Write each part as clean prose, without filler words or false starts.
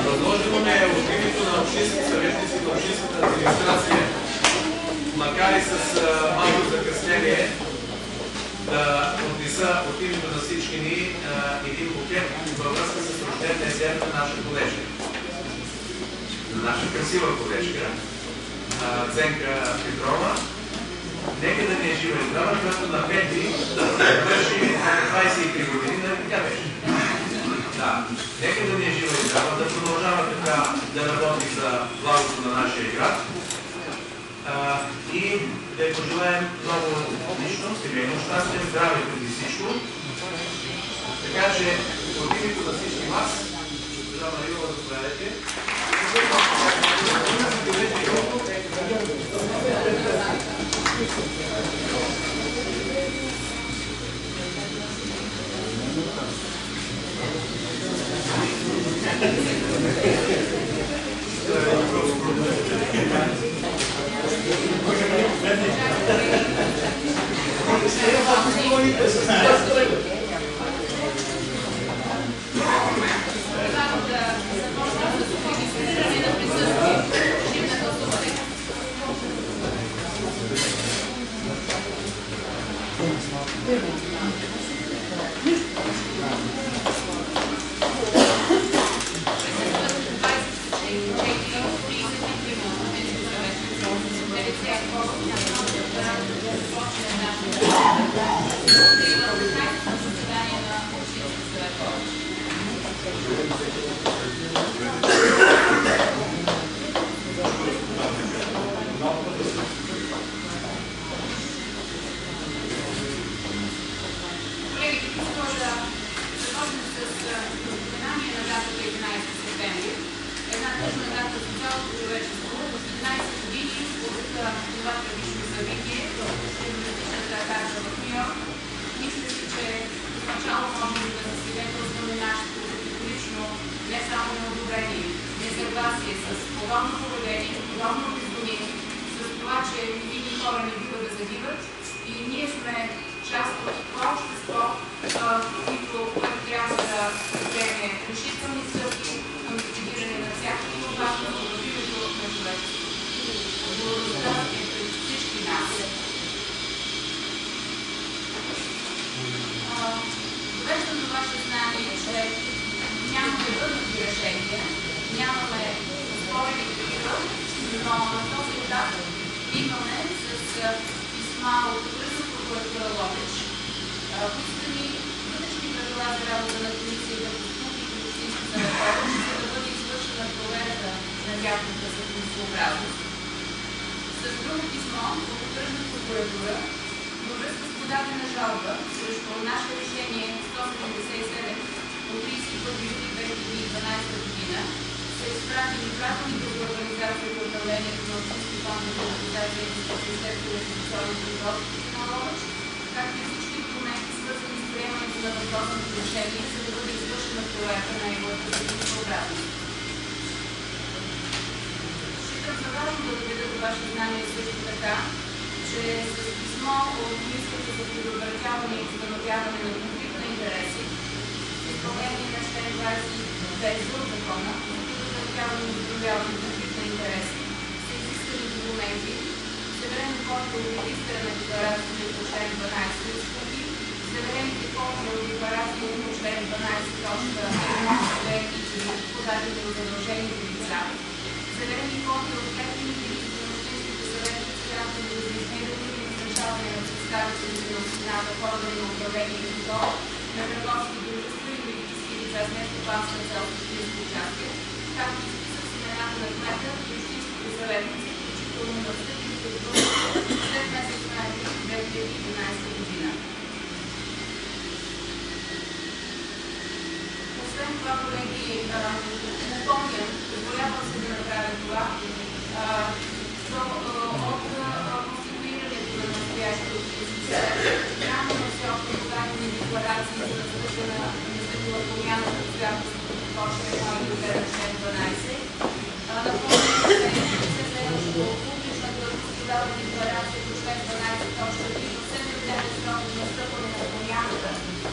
Предложено ме от името на общинските съветници на общинската администрация, макар и с малко закъснение, да отнеса от името на всички ни един букет във връзка с рождения ден на наша колежка. На наша красива колежка, Ценка Петрова. Нека да не е жива и здрава, която на 5-ти върши 23 години, така беше. Да, нека да не е жива и здрава, да продължава така да работи за благото на нашия град и да й пожелаем много лично, семейно щастие, здраве преди всичко. Така че, от името на всички вас, госпожа Марилова, заповядайте.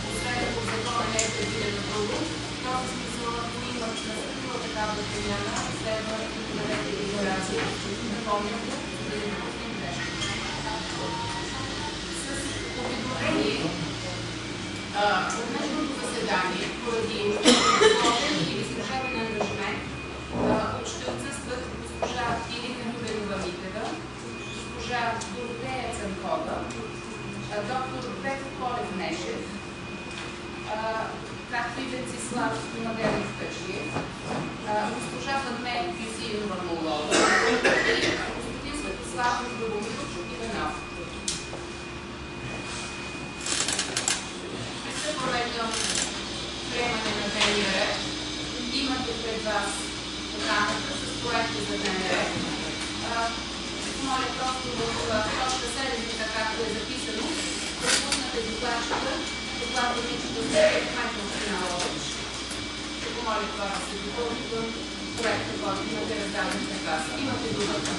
Освен по закона не е предвидено друго, в този смисъл, ако има такава промяна следва да подадете декларация. Напомням го, да не допуснем грешка. С уведомление от днешното заседание, поради сложен или изражаване на ангажимент, ще отсъстват госпожа Ирина Любенова-Митева, госпожа Доротея Цанкова, доктор Петър Колев-Нешев, както и Венцислав Младенов Качлиев, госпожа Фатме Юсиева-Молова и господин Светослав Любомиров Иванов. Пристъпваме към приемане на дневния ред. Имате пред вас програмата с проекта за дневния ред. Моля просто в точка 7, така както е записано, да пуснете докладчика, докладването за кмета община Ловеч. Ще помоля това да се допълни към проекта, който имате раздаден пред вас. Имате думата.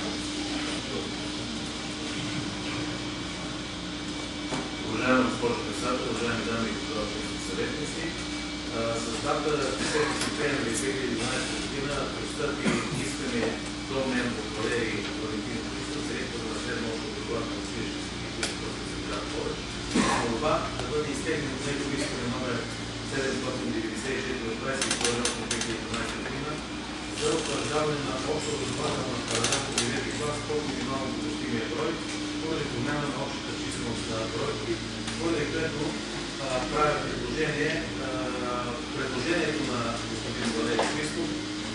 Уважаема госпожо председател, уважаеми дами и господа съветници, с дата 10 септември 2012 година пристъпи искане до мен от Валерий Валентин Христов, директор на Средно общо образователно училище в град Ловеч, молба да бъде изтегнен от негово искане номер 794 от 22/2012 година за утвърждаване на обща образователна параграф по 9 клас по минимално допустимия брой, поради промяна на общата численост на бройки, поради което правя предложението на господин Валерий Христов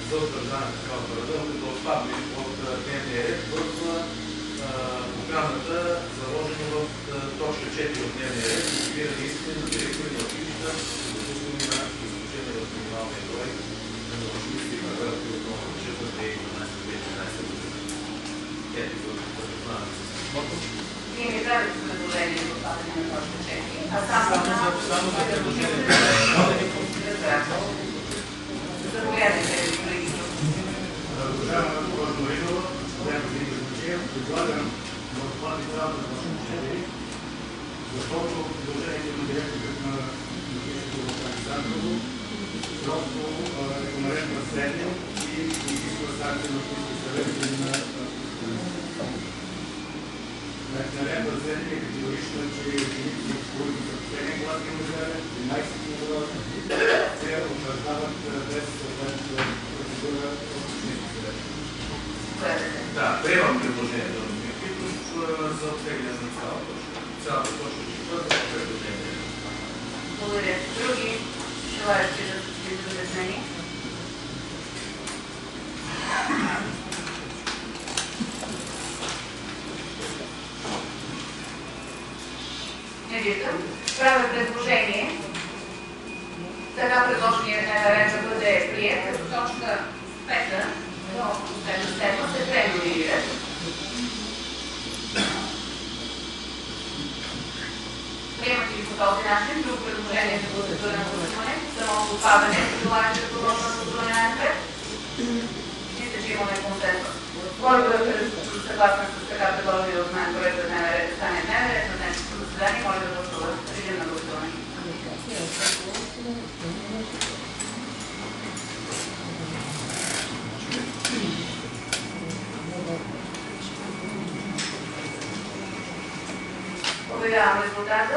за утвърждаване на такава параграф да отпадне от дневния ред в програмата, заложена в точка 4 от дневния ред, мотивирани искане на директори на училища, допускани на изключение в минималния брой на училища и параграфи от новата учебна 2012-2013 година. Ето за запознаване с писмото. Вие не правите предложение за отпадане на точка 4, а само за предложението. Заповядайте, колеги. Уважаема госпожо Маринова, уважаеми господин Григорчев, предлагам да отпадне правата на точка 4, защото предложението на директорът на училището в Александрово просто е померен на 7 и изисква санкция на общински съвет или на наредба 7 е категорична, че ученици, които са последния клас гимназиален, 13 гимназиален, се утвърждават без съответната процедура от общински съвет. Да, приемам предложението на господин Китов за оттегляне на цялата точка 4 предложение. Благодаря. Други желаящи да се разяснени? Не виждам. Правя предложение така предложения дневен ред да бъде прият, като точка 5 до последна 7 се преномерира. Приемате ли по този начин? Друго предложение за процедура на гласуване? Самото отпадане, желаете да продължим на гласуване на напред? Мисля, че имаме консенсус. Моля да съгласна с така предложение от мен проект за дневен ред да стане дневен ред на днешното заседание. Моля да гласува. Режим на гласуване. Обявявам резултата.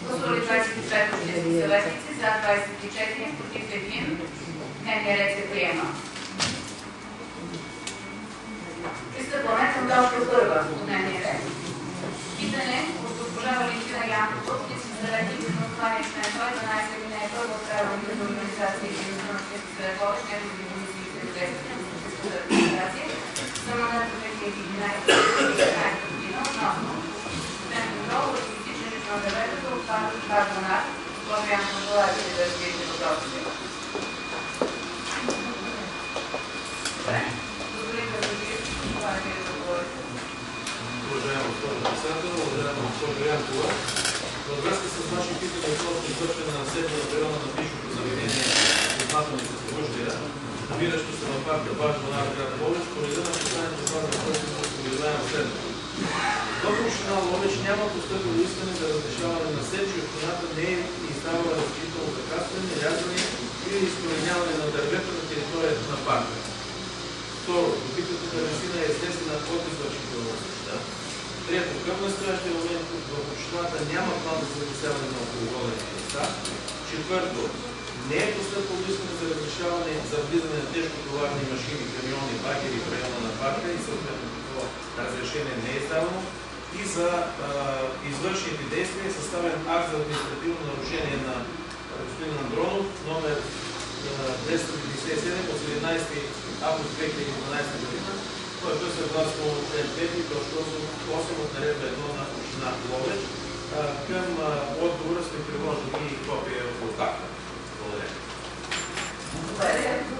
Гласували 25 общински съветници, за 24, против 1. Дневният ред се приема. Пристъпваме към точка 1 от дневния ред. Питане от госпожа Валентина Янкова, общински съветник на основание член 112 алинея 1 от Правилника за организация и дейността на общински съвет Ловеч, негови комисии и съветници на общинската администрация за мандат 2011-2013 година относно контрол върху изтичането на дървета за отпадък от карбонат. Госпожа Янкова, желаете ли да развиете въпросите? Господин Гърбазиев, желаете ли да говорите? Уважаема госпожо председател, уважаема госпожо Янкова, във връзка с наши питания относно извършване на седмия периода на личното заведение Измазване с оръжия, намиращо се в парка Баш-Бонар, град Ловеч, по реда на специалните плана на който се уведомява следното. В община Ловеч няма постъпило искане за разрешаване на сеч и общината не е издавала разрешително за кастване, рязане или изкореняване на дървета на територията на парка. Второ, добитата дървесина е естествена от извършителна защита. Трето, към настоящия момент в общината няма план за залесяване на околоводните места. Четвърто, не е постъпило искане за разрешаване за влизане на тежкотоварни машини, камиони, багери в района на парка и съответно такова разрешение не е издавано. И за извършените действия е съставен акт за административно нарушение на господин Андронов, номер 297 от 17 август 2012 година, който е съгласно член 5.8 от наредба 1 на община Ловеч. Към отговора сме приложили и копия от акта. Благодаря.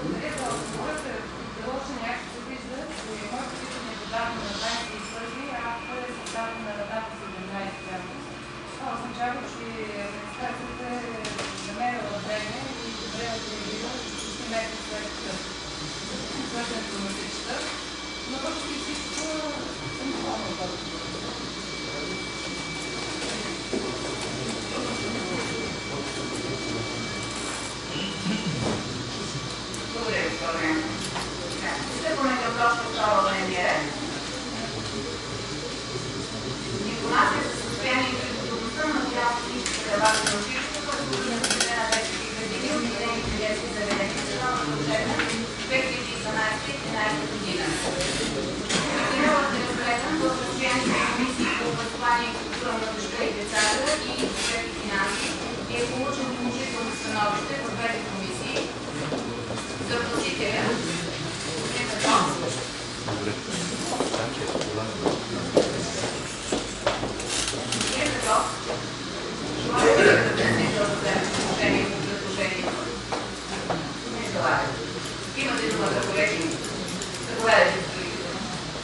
Благодаря за отговорите. Приложен някак се вижда, че моето питане е подадено на 21, а той е създаден на дата 17 август. Това означава, че администрацията е намерила време и добре реагира с мерки след свършенето на сечта. Но въпреки всичко съм доволна от отговора. Благодаря, господин. Пристъпваме към точка втора от дневния ред. Информация за състоянието и готовността на Национално-техническата база на училището, разположена в на детски градини, обединените детски заведения за нова бюджетна 2012-2013 година. Материалът е разгледан в постоянните комисии по образование и култура на младежта и децата и бюджет и финанси и е получен положително становище в двете комисии. За вносителя господин Петров. Господин Петров, желаете ли да внесете да вземете отношение по предложението? Не желаете. Имате думата, колеги. Заповядайте, господин Петров.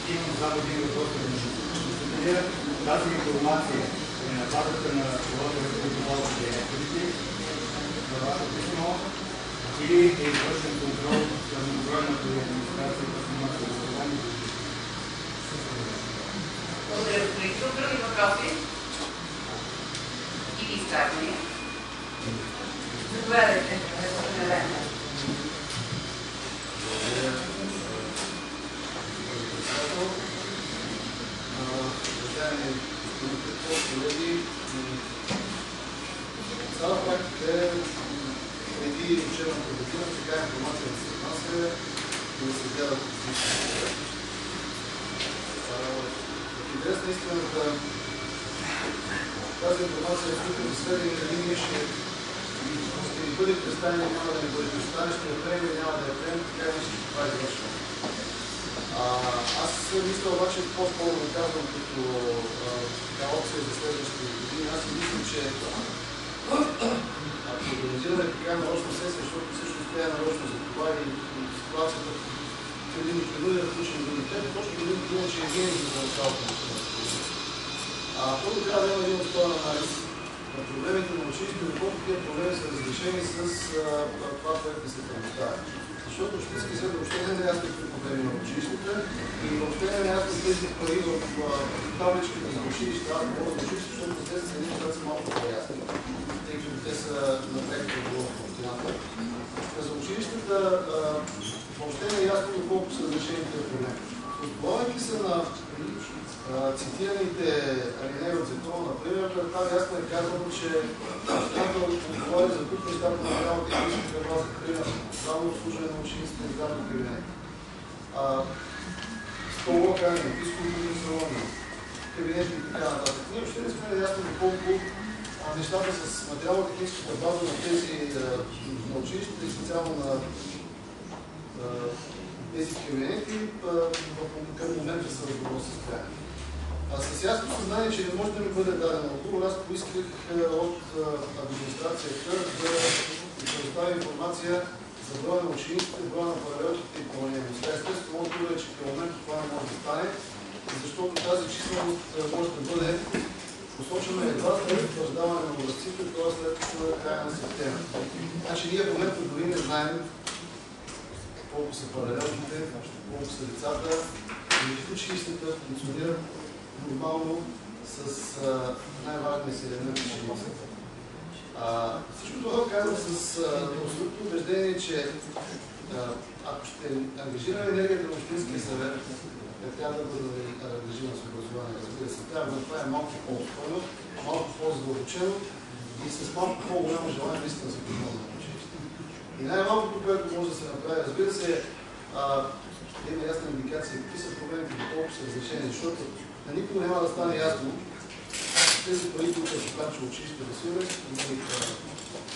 Имам само един въпрос към вносителя. Тази информация е на базата на лотовете, които могат да директорите на вашето писмо, или е извършен контрол към контролната администрацията с имат образование? Благодаря, господин Петров. Други въпроси? Или изказвания? Заповядайте, господин Лена. Уважаеми господин Петров, колеги, цяла практика е преди учебната година, така информация да се отнася и да се гледат всички. В интерес на истината, тази информация е тук за сведение, дали ние ще ни бъде представени, няма да ни бъде представени, ще я приемем или няма да я приемем, така и ще това извършваме. Аз мисля обаче по-скоро да казвам като опция за следващите години. Аз мисля, че ако организираме така нарочна сесия, защото всъщност тя е нарочна за това и ситуацията преди ни принуди да включим другите, точно преди година, че е винаги за началото на това. Първо трябва да има един основен анализ на проблемите на училището, доколко тези проблеми са разрешени с това, което ни се предоставя. Защото общински съд въобще не е ясно какви проблеми на училищата и въобще не е ясно тези пари в табличките за училища, аз говоря за училища, защото те са едни, които са малко по-ясни, тъй като те са напред в общината. За училищата въобще не е ясно доколко са разрешени тези проблеми. Отговоряйки се на цитираните алинеи от закона, например, там ясно е казано, че общината отговори за които нещата на реалната техническа база, например, здравно обслужване на учениците и здравни кабинети. Столове, физкултурни салони, кабинети и така нататък. Ние въобще не сме ясно доколко нещата с материално-техническата база на тези на училищата и специално на тези кабинети към момента са в добро състояние. С ясно съзнание, че не може да ми бъде даден отговор, аз поисках от администрацията да предоставя информация за броя на учениците, броя на паралелките и пълнението. Естествено, отговор е, че към момента това не може да стане, защото тази численост може да бъде посочена едва след утвърждаване на образците, т.е. след края на септември. Значи ние в момента дори не знаем колко са паралелките, колко са децата и училищата функционират нормално с най-важния си елемент ученицата. Всичко това казвам заедно с абсолютно убеждение, че ако ще ангажираме енергията на Общинския съвет, трябва да бъде ангажирана с образование. Разбира се, трябва да това е малко по-спокойно, малко по-задълбочено и с малко по-голямо желание наистина за контрол на училище. И най-малкото, което може да се направи, разбира се, да има ясна индикация какви са проблемите, доколко са разрешени, защото на никога няма да стане ясно тези пари, които се плача училище да свират,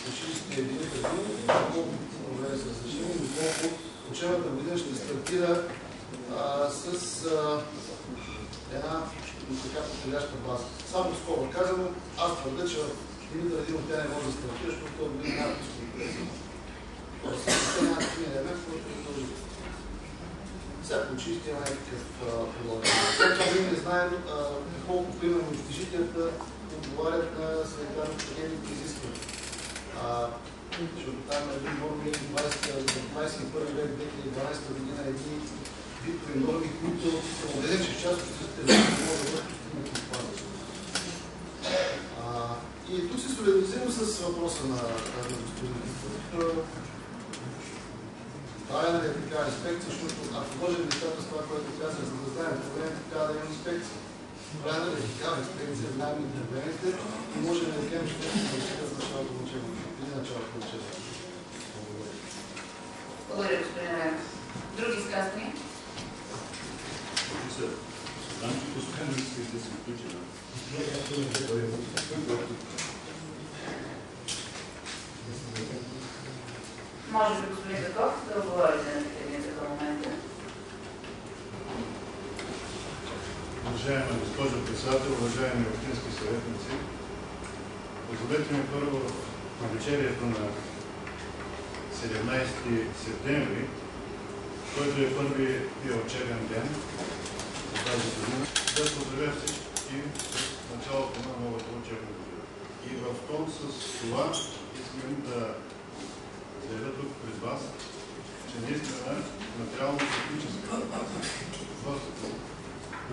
училище е били предвидено, колко проблеми са разрешени, доколко учебната година ще стартира с една така подходяща база. Само скоро казано, аз твърда, че в Димитър Димов тя не може да стартира, защото това година няма да тоест, те няма такива елемент, който е дължи. Всяко училище има някакъв продължение. След това ние не знаем колко, примерно, общежитията отговарят на санитарно-хигиенните изисквания. Защото там е един норми 21 век, 2012 година, едни битови норми, които са убедени, че част от учителите не могат да бъдат изпълнени. И тук се солидаризирам с въпроса на господин Димитров. Правена е такава инспекция, защото ако можем нещата с това, което казах, за да знаем проблемите, трябва да има инспекция. Правена е такава инспекция, знаем и проблемите и можем да кажем, че ще се решите за началото на учебата. Или началото на учебата. Благодаря, господин Райнов. Други изказвания? Знам, че постоянно искате да се включим. Може би господин Таков да отговорите на питанията към момента. Уважаема госпожо председател, уважаеми общински съветници, позволете ми първо в вечерието на 17 септември, който е първият учебен ден за тази година, да поздравя всички с началото на новата учебна година. И в тон с това искам да заявя тук пред вас, че наистина материално-техническата база в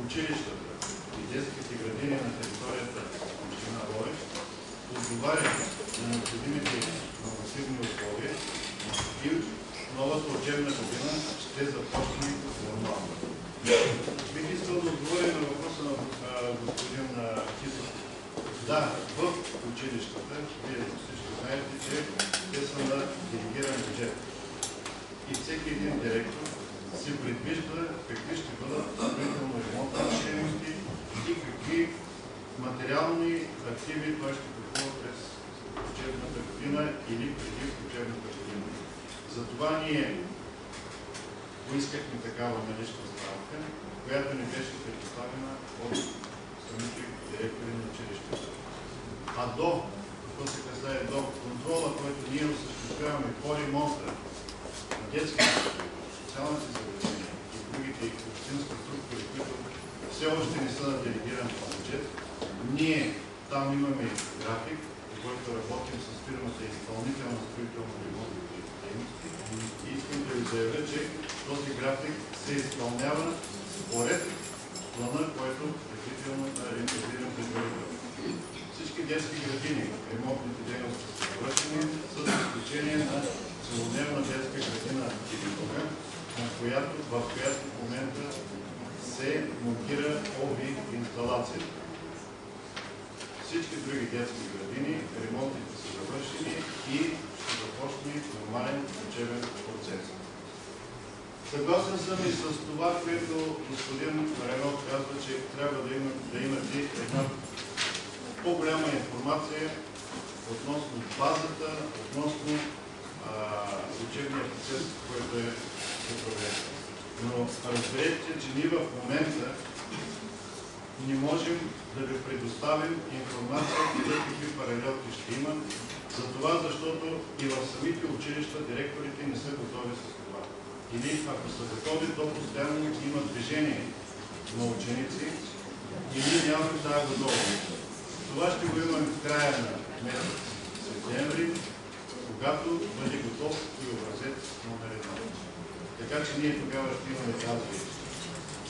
училищата и детските градини на територията на община Ловеч отговаря на необходимите нормативни условия и новата учебна година ще започне нормално. Бих искал да отговоря на въпроса на господин Кисов. Да, в училищата, вие всички знаете, че те са на делегиран бюджет. И всеки един директор се предвижда какви ще бъдат строително-ремонтни дейности и какви материални активи той ще купува през учебната година или преди учебната година. Затова ние поискахме такава налична справка, която ни беше предоставена от самите директори на училището. А какво се касае до контрола, който ние осъществяваме по ремонта на детските структури, социалните заведения и другите общински структури, които все още не са на делегиран бюджет, ние там имаме график, по който работим с фирмата изпълнителна строително-ремонтни дейности и искам да ви заявя, че този график се изпълнява според плана, който предварително е интегриран предварително. Всички детски градини, ремонтните дейности са завършени, с изключение на целодневна детска градина Димитър, в която в момента се монтира ОВ инсталацията. Всички други детски градини, ремонтите са завършени и ще започне нормален учебен процес. Съгласен съм и с това, което господин Райнов казва, че трябва да имате една по-голяма информация относно базата, относно учебния процес, който е управлен. Но разберете, че ние в момента не можем да ви предоставим информация за какви паралелки ще има, за това, защото и в самите училища директорите не са готови с това. Или ако са готови, то постоянно има движение на ученици и ние нямаме тази готовност. Това ще го имаме в края на месец септември, когато бъде готов и образец номер 1. Така че ние тогава ще имаме тази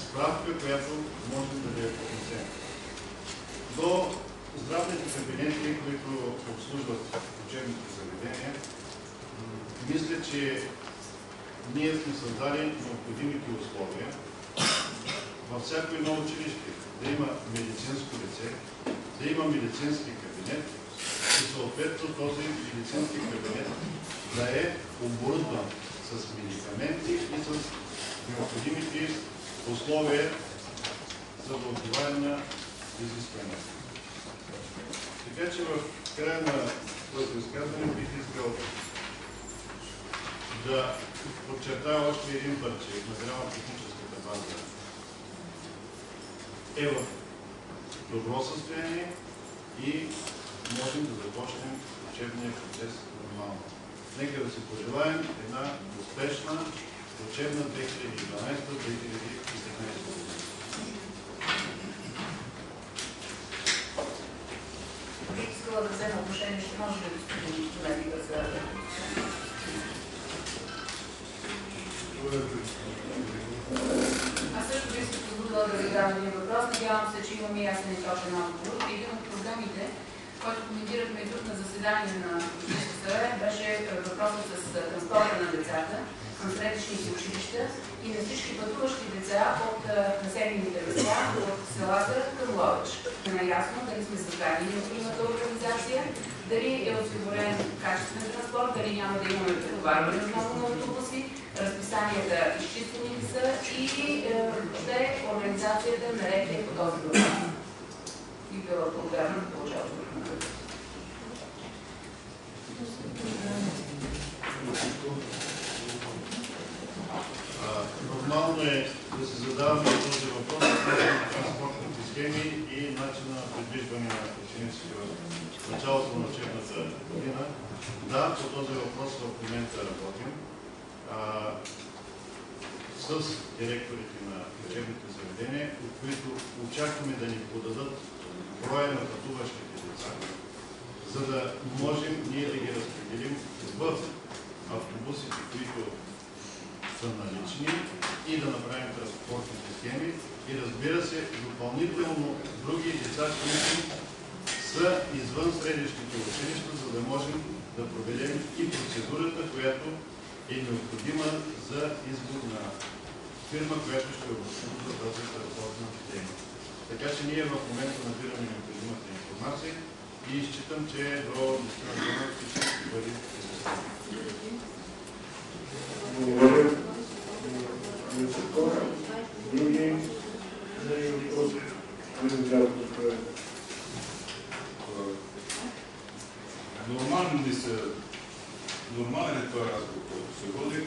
справка, която можем да я поднесем. До здравните кабинети, които обслужват учебните заведения, мисля, че ние сме създали необходимите условия във всяко едно училище да има медицинско лице, да има медицински кабинет и съответно този медицински кабинет да е оборудван с медикаменти и с необходимите условия за да отговаря на изискването. Така че в края на този изказване бих искал да подчертая още един път, че материално-техническата база е в добро състояние и можем да започнем учебния процес нормално. Нека да си пожелаем една успешна учебна 2012-2013 година. Бих искала да взема отношение, ще може да господин Чолевика за... Аз също бих се позволила да ви дам един въпрос. Надявам се, че имаме ясен и точен отговор. Един от проблемите, който коментирахме и тук на заседание на Общинския съвет, беше въпросът с транспорта на децата към средищните училища и на всички пътуващи деца от населените места, от селата към Ловеч. Наясно дали сме създали необходимата организация, дали е осигурен качествен транспорт, дали няма да имаме претоварване отново на автобуси, разписанията изчистени ли са и въобще организацията наред е по този въпрос. И била благодарна да получава отговор. Нормално е да се задаваме този въпрос на транспортните схеми и начина на придвижване на учениците в началото на учебната година. Да, по този въпрос в момента работим с директорите на учебните заведения, от които очакваме да ни подадат броя на пътуващите деца, за да можем ние да ги разпределим в автобусите, които са налични и да направим транспортните схеми и разбира се, допълнително други деца, които са извън средищните училища, за да можем да проведем и процедурата, която е необходима за избор на фирма, която ще обслужва тази транспортна дейност. Така че ние в момента набираме необходимата информация и считам, че до настоящето всичко ще бъде изяснено. Благодаря. Други въпроси? Нормален е този разговор, който се води.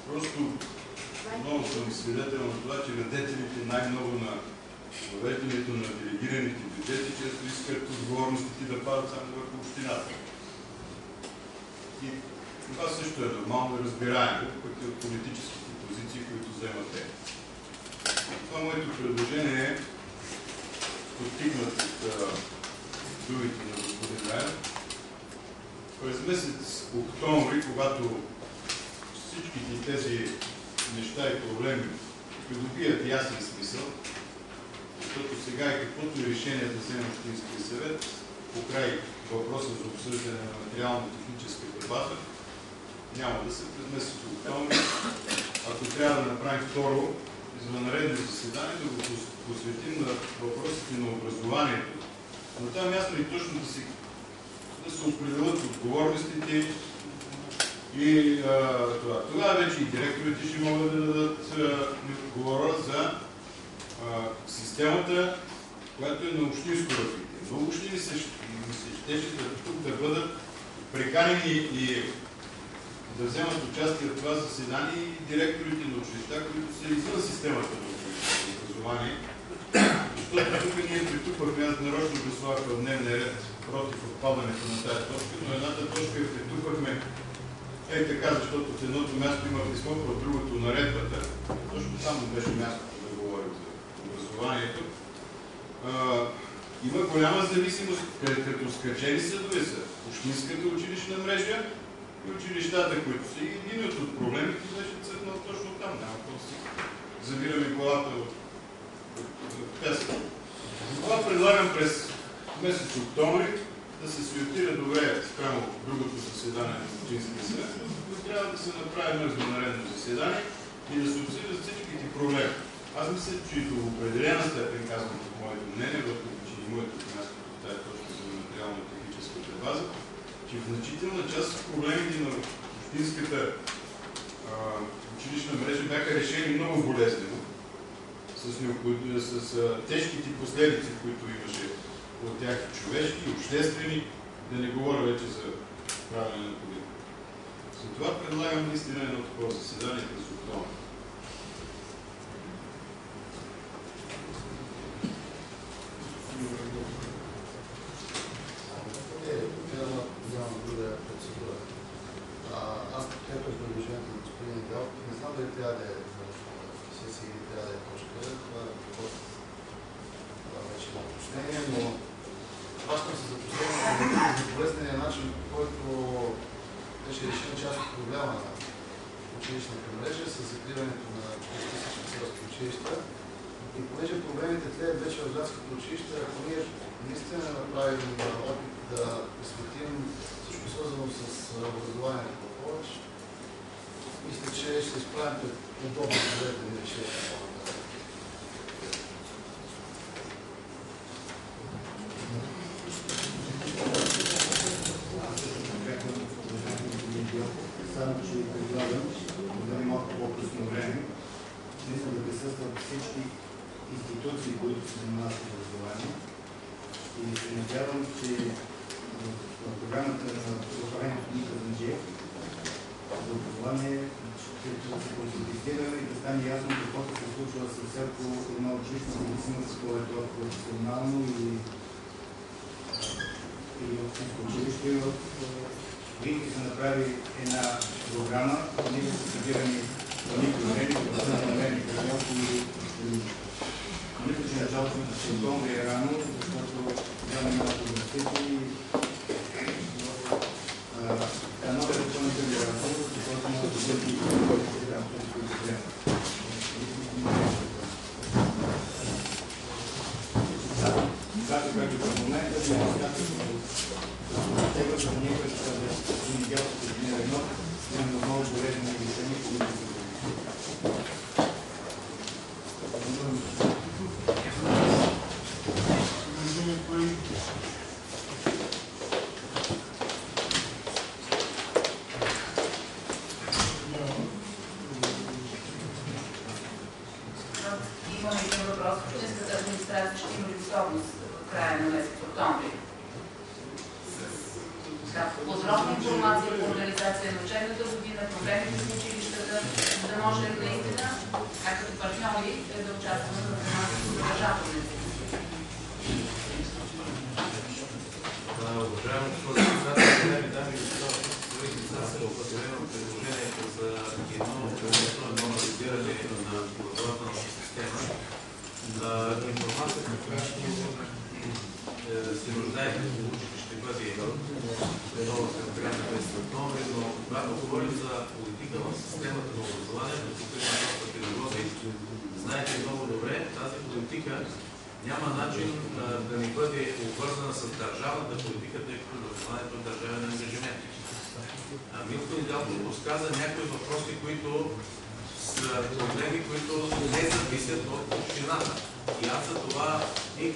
Просто много съм свидетел на това, че радетелите най-много на въвеждането на делегираните бюджети често искат отговорностите да падат само върху общината. И това също е нормално и разбираемо, пък и от политическите позиции, които вземат те. Това моето предложение е подтигнат от думите на господин Раев. През месец октомври, когато всичките тези неща и проблеми придобият ясен смисъл, защото сега и каквото и решение да вземе Общинския съвет, покрай въпроса за обсъждане на материално-техническата база, няма да се през месец октомври. Ако трябва да направим второ извънредно заседание, да го посветим на въпросите на образованието. Но там ясно и точно да се определят отговорностите и това. Тогава вече и директорите ще могат да дадат говора за системата, която е на общинско развитие. Много общини се щеше тук да бъдат приканени и да вземат участие в това заседание и директорите на училища, които са извън системата на образование. Защото тук ние притупахме, аз нарочно гласувах в дневния ред против отпадането на тази точка, но едната точка я притупахме така, защото в едното място има писмо, в другото наредбата. Точно там беше мястото да говорим за образованието. Има голяма зависимост, като скачени съдове са общинската училищна мрежа и училищата, които са. И един от проблемите беше цъкнал точно там. Няма какво да си завираме главата от песка. Това предлагам през месец октомври да се сюртира добре спрямо другото заседание на Общинския съвет, но трябва да се направи междунаредно заседание и да се обсъдят всичките проблеми. Аз мисля, че и до определена степен, казвам от моето мнение, въпреки че и моето място в тази точка за материално-техническата база, че в значителна част от проблемите на общинската училищна мрежа бяха решени много болезнено, с тежките последици, които имаше от тях човешки, обществени, да не говоря вече за правене на политика. За това предлагам наистина едно такова заседание през октомври. Нямам друга процедура. Аз подкрепям предложението на господин Недялков. Не знам дали трябва да е сесия или трябва да е точка. Това вече е уточнение, но хващам се за полезнения начин, по който беше решен част от проблема на училищната мрежа с закриването на всички селски училища. И понеже проблемите тлеят вече в градските училища, ако ние наистина направим опит да посветим всичко свързано с образованието в Ловеч, мисля, че ще изправим пред подобни конкретни решения. Само, че предлагам да бъде малко по-късно време, наистина да присъстват всички институции, които се занимават с образование. И се надявам, че в програмата на управлението на Казанджиев за образование ще се консолидира и да стане ясно какво се случва с всяко едно училище, независимо с това е това професионално или общинско училище. Винаги се направи една програма, ние са събирани пълни проблеми, които са намерени програмки или мисля, че началото на октомври е рано, защото няма малко инвестиции и новия допълнителни разходи, защото могат да бъдат и този проблем. Както както в момента, няма достатъчно тега за някакъв недялко с дневен едно, имаме много полезни решения, които се Имаме един въпрос. Общинската администрация ще има ли готовност в края на месец октомври? Подробна информация по организация на учебната година, проблемите с училищата, за да може наистина, как като партньори, да участваме в държавната Уважаемо госпожо председател, уважаеми дами и господа, определено предложението за едно анализиране на образователната система на информацията, която се нуждаете да получите, ще бъде готова към края на месец октомври, но когато говорим за политика в системата на образованието, тук има доста педагози, знаете много добре, тази политика няма начин да ни бъде обвързана с държавната политика, тъй като образованието е държавен ангажимент. Милко Недялков подсказа някои въпроси, които са проблеми, които не зависят от общината. И аз за това бих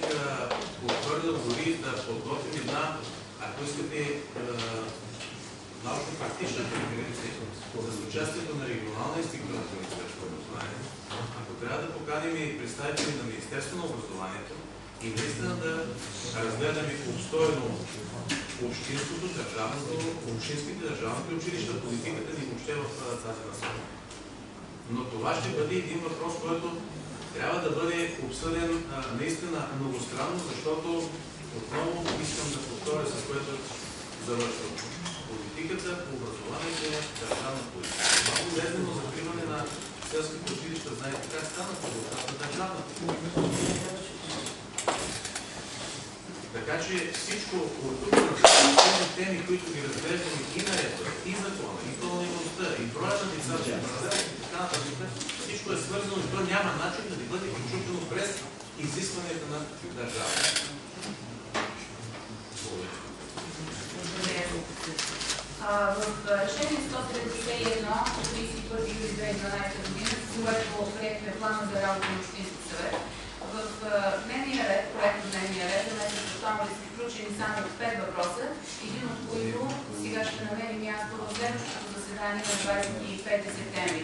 потвърдил дори да подготвим една, ако искате, научно-практична конференция с участието на регионална института на Министерството на образованието. Ако трябва да поканим и представители на Министерството на образованието и наистина да разгледаме обстойно общинското, държавното, общинските държавните училища, политиката ни въобще в тази насока. Но това ще бъде един въпрос, който трябва да бъде обсъден наистина многостранно, защото отново искам да повторя, с което завършвам. Политиката по образованието е държавна политика. Това полезно закриване на селските училища, знаете как стана по на държавната политика. Така че всичко от тук на тези теми, които ги разглеждаме и наредба, и закона, и пълнеността, и броя на децата, и така нататък, всичко е свързано и то няма начин да ни бъде пречупено през изискванията на държавата. В решение 171 от 31 юли 2012 година, с което приехме плана за работа на Общински съвет, в дневния ред, проект на дневния ред, за месец октомври са включени само 5 въпроса, един от които сега ще намери място в следващото заседание на 25 септември.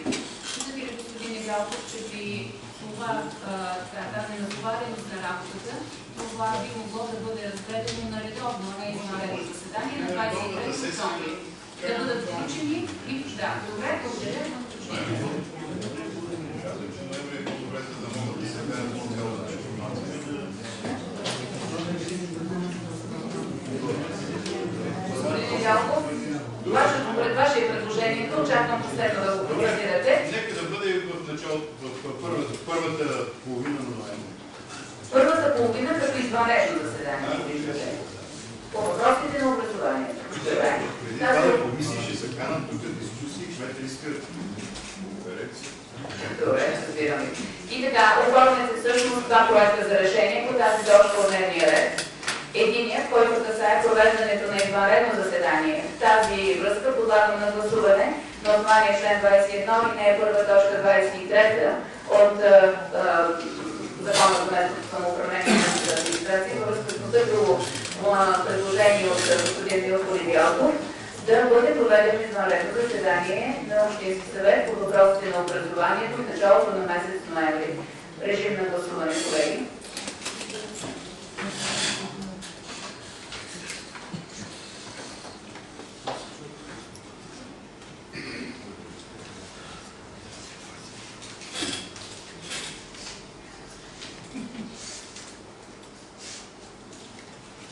Виждате ли, господин Недялков, че при това тази натовареност на работата, това би могло да бъде разгледано на редовно, а не извънредно заседание на 23 октомври. Да бъдат включени и да, добре, благодаря за уточнението. Казвам, че ноември е по-добре, за да могат да се гледат цялата информация. Господин Недялков, ваше предложението, очаквам последно да го коментирате. Нека да бъде в началото, в първата половина на ноември. Първата половина като извънредно заседание. По въпросите на образованието. Преди това да комисии ще се канат тук дискусии, кмет искат. Добре, разбираме. И така, оформят се всъщност два проекта за решение по тази точка от дневния ред. Единият, който касае провеждането на извънредно заседание. В тази връзка подлагам на гласуване на основание член 21 и нея първа точка 23 от Закона за местното самоуправление на местната администрация във връзка с постъпило предложение от господин Милко Недялков да бъде проведено извънредно заседание на Общински съвет по въпросите на образованието в началото на месец ноември. Режим на гласуване, колеги.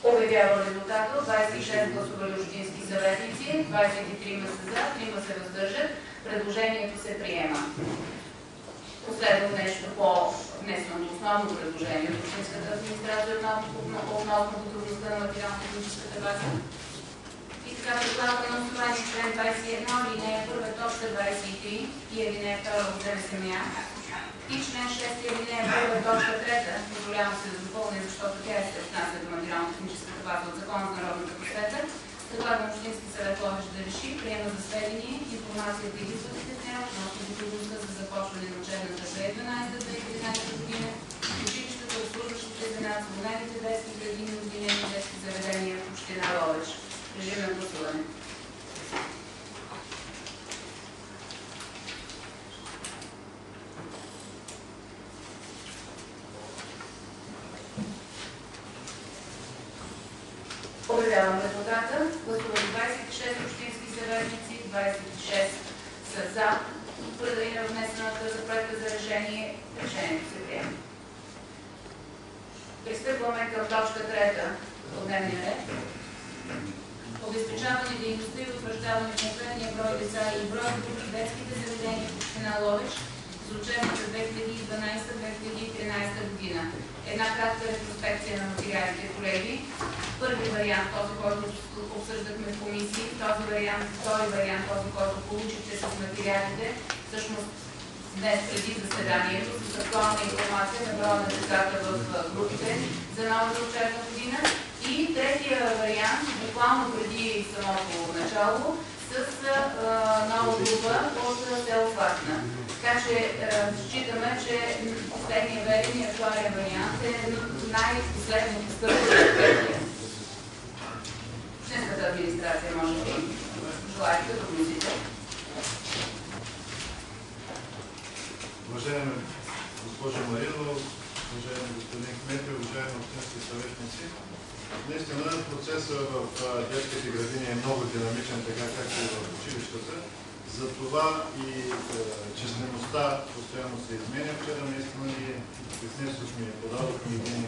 Обявявам резултата от 26 гласували общински съветници, 23 са за, 3 се въздържат. Предложението се приема. Последно нещо по внесеното основно предложение от Общинската администрация относно готовността на материално-техническата база. И така предлагаме на основание член 21, алинея 1, точка 23 и алинея 2 от ДМСМЯ и член 6, алинея 1, точка 3, позволявам се да допълня, защото тя се отнася до материално-техническата база от Закона за народната просвета. Предлагам Общински съвет Ловеч да реши, приема за сведение информацията и изводите в нея относно готовността за започване на учебната 2012-2013 година в училищата, обслужващите звена, свободените детски градини, обединени детски заведения в община Ловеч. Режим на гласуване. Обявявам резултата. Гласували 26 общински съветници, 26 са за. Предвидена внесената за проекта за решение. Решението се приема. Пристъпваме към точка 3 от дневния ред. Обезпечаване дейността и утвърждаване конкретния брой деца и брой групи детските заведения в община Ловеч за учебната 2012-2013 година. Една кратка ретроспекция на материалите, колеги. Първи вариант, този, който обсъждахме в комисии, този вариант, втори вариант, този, който получихте с материалите, всъщност днес преди заседанието, с актуална информация на броя на децата в групите за новата учебна година. И третия вариант, буквално преди самото начало, с нова група от село Фатна. Така че считаме, че последния верен и актуален вариант е най-последното стъпка. Общинската администрация, може би, желаете да вносите. Уважаема госпожа Маринова, уважаеми господин Кмет, уважаеми общински съветници, наистина процесът в детските градини е много динамичен, така както и в училищата. Затова и числеността постоянно се изменя. Вчера наистина ние изнесохме и подадохме един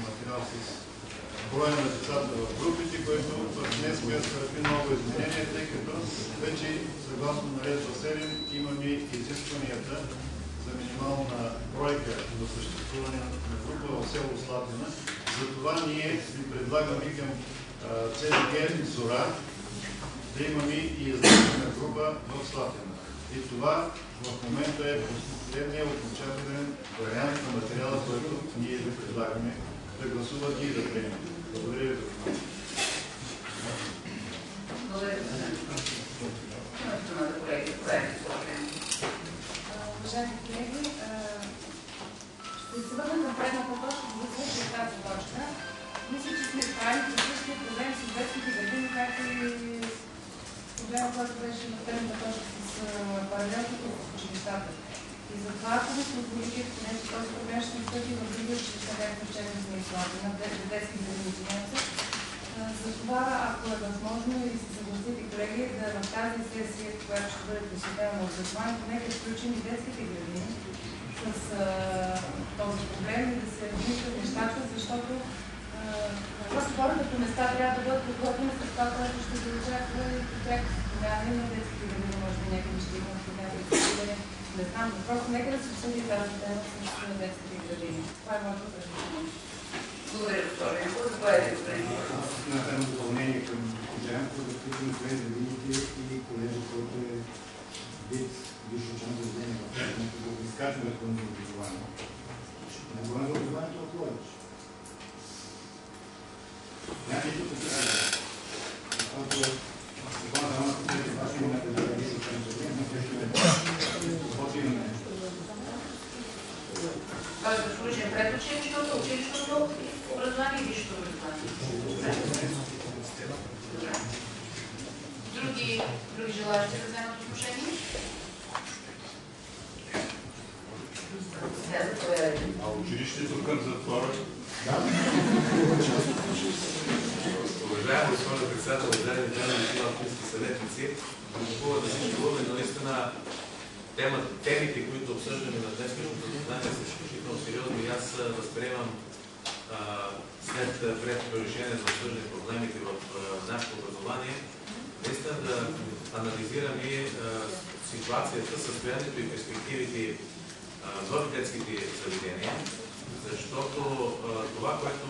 материал с броя на децата в групите, който днес търпи много изменения, тъй като вече съгласно наредба 7 имаме изискванията за минимална бройка за съществуване на група в село Слатина. Затова ние ви предлагаме към ЦДГ Зора да имаме и издадена група в Слатина. И това в момента е последния окончателен вариант на материала, който ние ви предлагаме да гласувате и да приемете. Благодаря ви за вниманието. Благодаря ви. Имате думата, колеги. Уважаеми колеги, ще се върнем към предната точка, да свършим тази точка. Мисля, че сме изправени по същия проблем с детските градини, както и проблема, който беше на предната точка с паралелката в училищата. И затова, ако ми се позволите, понеже този проблем ще ни стъпи в други училища, както честно сме изслати на детски градини. Затова, ако е възможно и се съгласите, колеги, да в тази сесия, която ще бъде посветена на образованието, нека включим и детските градини с този проблем и да се размислят нещата, защото просто хората по места трябва да бъдат подготвени с това, което ще се очаква и по тях промяна на детските градини, може би някъде ще имат промяна и съседане. Не знам, но просто нека да се обсъди тази тема с детските градини. Това е моето предложение. Благодаря, госпожа Янкова. Заповядайте, господин. Аз направям допълнение към Жанко, да включим колеги да видите и колега, който е висше учебно заведение в Перник, да го изкачваме към образование. Не говорим за образованието в Ловеч. Няма нищо такива. Защото Степан Рамата, което ваши имате да е висше учебно заведение, но също е работи на нещо. Тоест да включим предучилищното, училищното образование и висшето образование. Други желаящи да вземат отношение? А училището към затвора? Уважаема госпожа председател, уважаеми дами и общински съветници, хубаво да се чуваме, но наистина темите, които обсъждаме на днешното заседание, са изключително сериозни и аз възприемам след приетото решение за обсъждане проблемите в нашето образование, наистина да анализираме ситуацията, състоянието и перспективите в детските заведения, защото това, което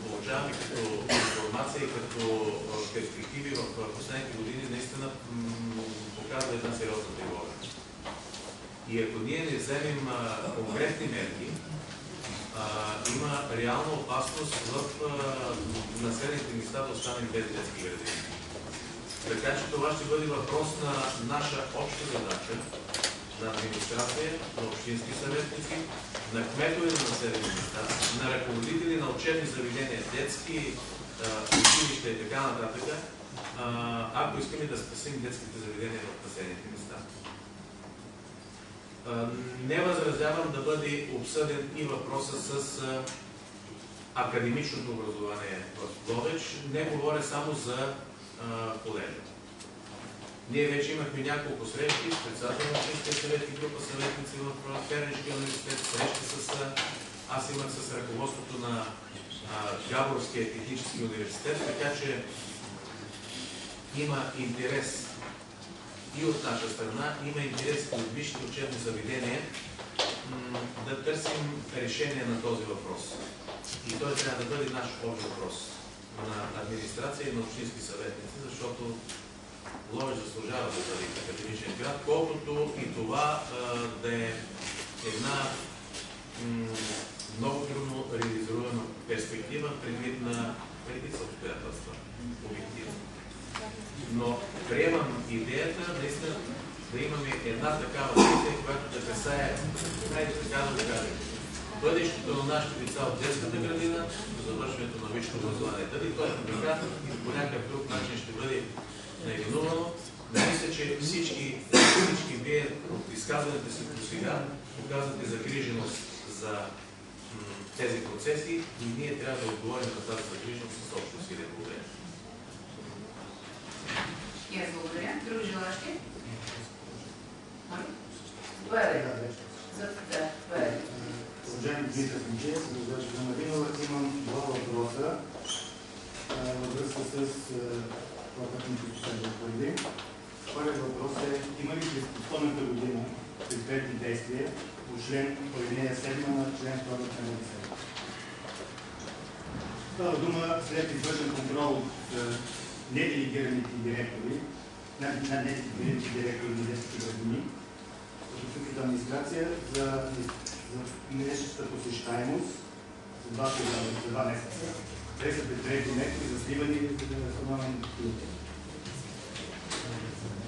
получаваме като информация и като перспективи в последните години, наистина показва една сериозна тревога. И ако ние не вземем конкретни мерки, има реална опасност в населените места да останем без детски градини. Така че това ще бъде въпрос на наша обща задача, на администрация, на общински съветници, на кметове на населени места, на ръководители на учебни заведения, детски училища и така нататък, ако искаме да спасим детските заведения в населените места. Не възразявам да бъде обсъден и въпроса с академичното образование в Ловеч. Не говоря само за колежа. Ние вече имахме няколко срещи с председател на Общинския съвет и група съветници в Пернишкия университет, срещи аз имах с ръководството на Гаворския технически университет, така че има интерес и от наша страна, има интерес от висшите учебни заведения да търсим решение на този въпрос. И той трябва да бъде наш общ въпрос на администрация и на общински съветници, защото Ловеч заслужава да бъде академичен град, колкото и това да е една много трудно реализируема перспектива предвид на редица обстоятелства, обективно. Но приемам идеята наистина да имаме една такава сесия, която да касае, така да го кажем, бъдещето на нашите деца от детската градина до завършването на висшето образование. Дали той е така и по някакъв друг начин ще бъде наименувано. Мисля, че всички вие от изказването си до сега показвате загриженост за тези процеси и ние трябва да отговорим на тази загриженост с общо усилие. Благодаря. И аз благодаря. Други желащи? Уважаеми Дмитрий Финчев, задача на Маринова, имам два въпроса във връзка с това, което ми поставя преди. Първият въпрос е, има ли през последната година предприети действия по член алинея 7 на член 2 на член 7? Става дума след извършен контрол от неделегираните директори, на неделегираните директори на детските градини, институцията администрация за месечната посещаемост за 2 месеца. Те са предприети мерки за сливане и за национални институти.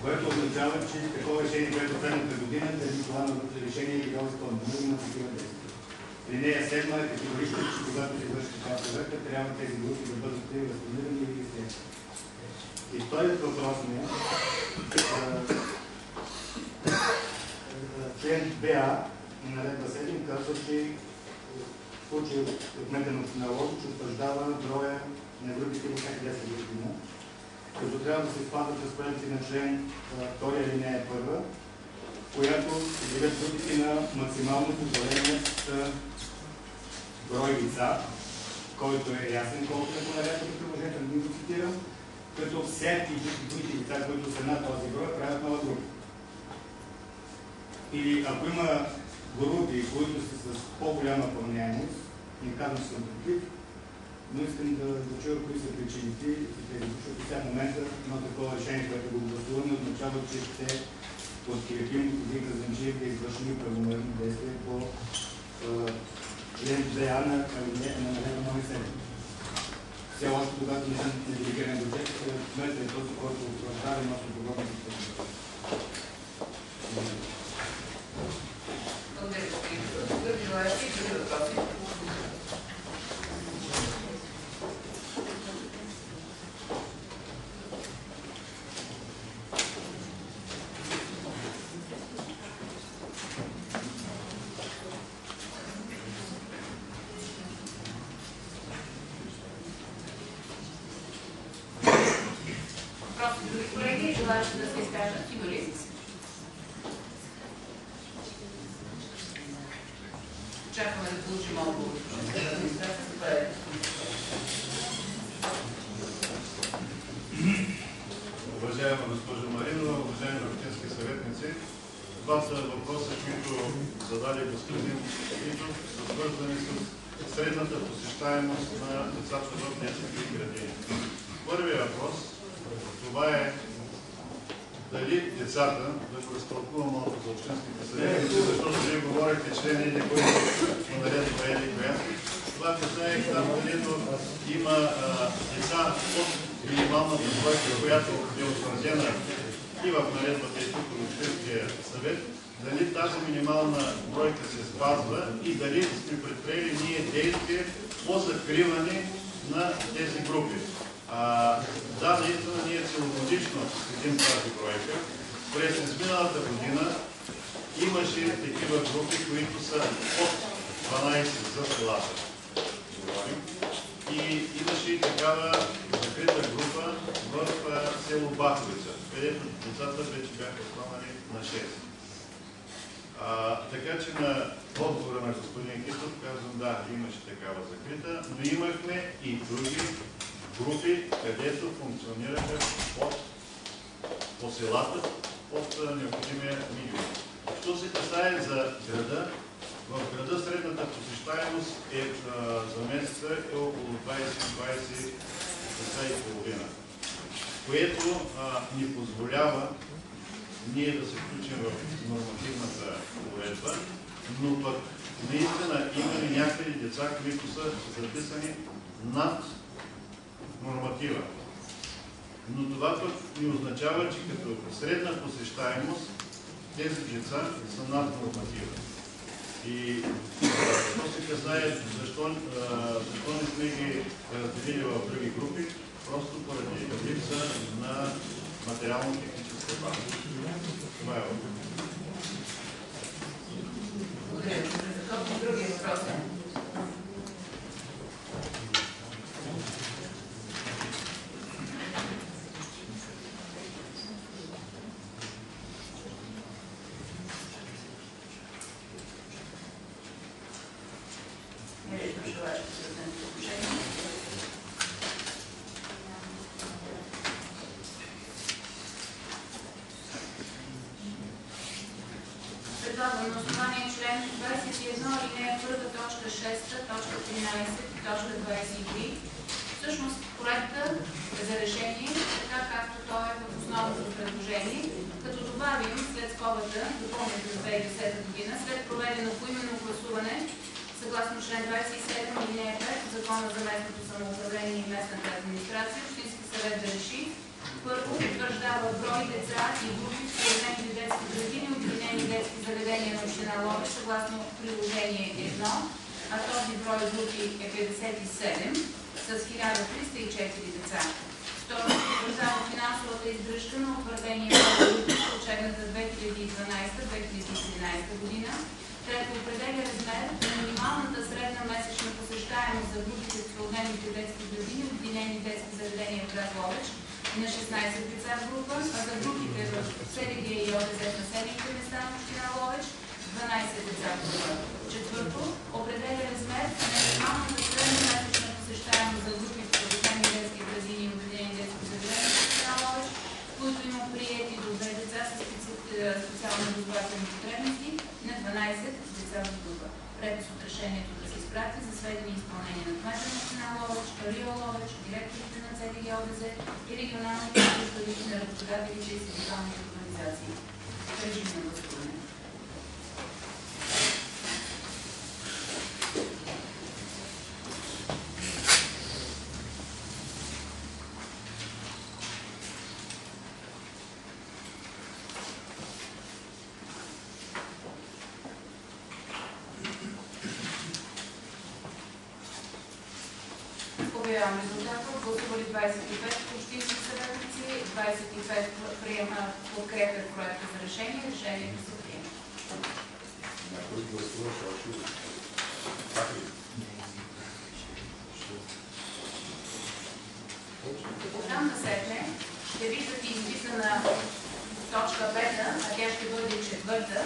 Което означава, че такова решение, което последната година, тези планове решение е било изпълнено. Има такива действия. Линея 7 е категорично, че когато се върши такава проверка, трябва тези групи да бъдат възстановирани и регистрирани. И вторият въпрос ми е член 2А на наредба 7 казва, че в случай отметено на Лозич утвърждава броя на групите в всяка 10 година, като трябва да се спазват разпоредбите на член 2 алинея 1, която определят групите на максимално позволение с брой лица, който е ясен колко е по наредбата приложението, не го цитирам, като всеки другите лица, които са над този брой, правят нова група. Или ако има групи, които са с по-голяма променяемост, не казвам, че съм против, но искам да чуя кои са причините, защото сега в момента едно такова решение, което го гласуваме, означава, че ще подкрепим Вие Казанджиев да извършим правомерни действия по член 2А на наредба номер 7. Все още, когато не съм делегиран бюджет, кметът е този, който оправдава и носи отговорност. Благодаря, господин Кръстов. Други желаящи и други въпроси? Въпроси други колеги, желаящи да се изкажат? Има ли? Очакваме да получим отговор. Уважаема госпожо Маринова, уважаеми общински съветници, това са въпроси, които зададе господин Итов, са свързани с средната посещаемост на децата в детските градини. Първият въпрос, това е дали децата, да го разтълкувам малко за общинските съветници, защото вие говорите член или който на наредба или коя. Това касае там, където има деца от минималната бройка, която е утвърдена и в наредбата и тук в Общинския съвет, дали тази минимална бройка се спазва и дали сме предприели ние действия по закриване на тези групи. Да, наистина ние целогодишно следим тази бройка. През изминалата година имаше такива групи, които са от 12 за селата. И имаше и такава закрита група в село Баховица, където децата вече бяха останали на 6. Така че на отговора на господин Китов казвам, да, имаше такава закрита, но имахме и други групи, където функционираха по селата от необходимия минимум. Що се касае за града, в града средната посещаемост за месеца е около 20-20 деца и половина, което ни позволява ние да се включим в нормативната уредба, но пък наистина имаме някъде деца, които са записани над норматива. Но това пък не означава, че като средна посещаемост тези деца са над норматива. И това се касае защо не сме ги разделили в други групи, просто поради липса на материално-техническа база. Това е въпрос. Благодаря. Други въпроси? Предлагам на основание член 21, алинея 1, точка 6, точка 13, точка 23, всъщност проекта за решение, така както той е в основното предложение, като добавим след скобата допълнението за след проведено поименно гласуване, съгласно член 27 алинея 5 от Закона за местното самоуправление и местната администрация, Общински съвет да реши: първо, утвърждава брой деца и групи в съвременните детски градини, обединени детски заведения на община Ловеч, съгласно приложение 1, а този брой групи е 57 с 1304 деца. Второ, утвърждава финансовата издръжка на утвърдения брой групи в учебната 2012-2013 година. Трето, определя размер на минималната средна месечна посещаемост за групите в целодневните детски градини, обединени детски заведения в град Ловеч на 16 деца в група, а за групите в СДГ и ОДЗ в населените места на община Ловеч 12 деца в група. Четвърто, определя размер на минималната средна месечна посещаемост за групи в целодневни детски градини и обединени детски заведения в община Ловеч, които има приети до 2 деца с специално образователни потребности на 12 деца в група. Препис от решението да се изпрати за сведение и изпълнение на кмета на община Ловеч, РИО Ловеч, директорите на ЦДГ ОДЗ и регионалните служители на работодателите и синдикалните организации. Режим на гласуване. Обявявам резултата. Гласували 25 общински съветници, 25 подкрепят проекта за решение. Решението се приема. Оттам насетне ще виждате изписана точка 5, а тя ще бъде четвърта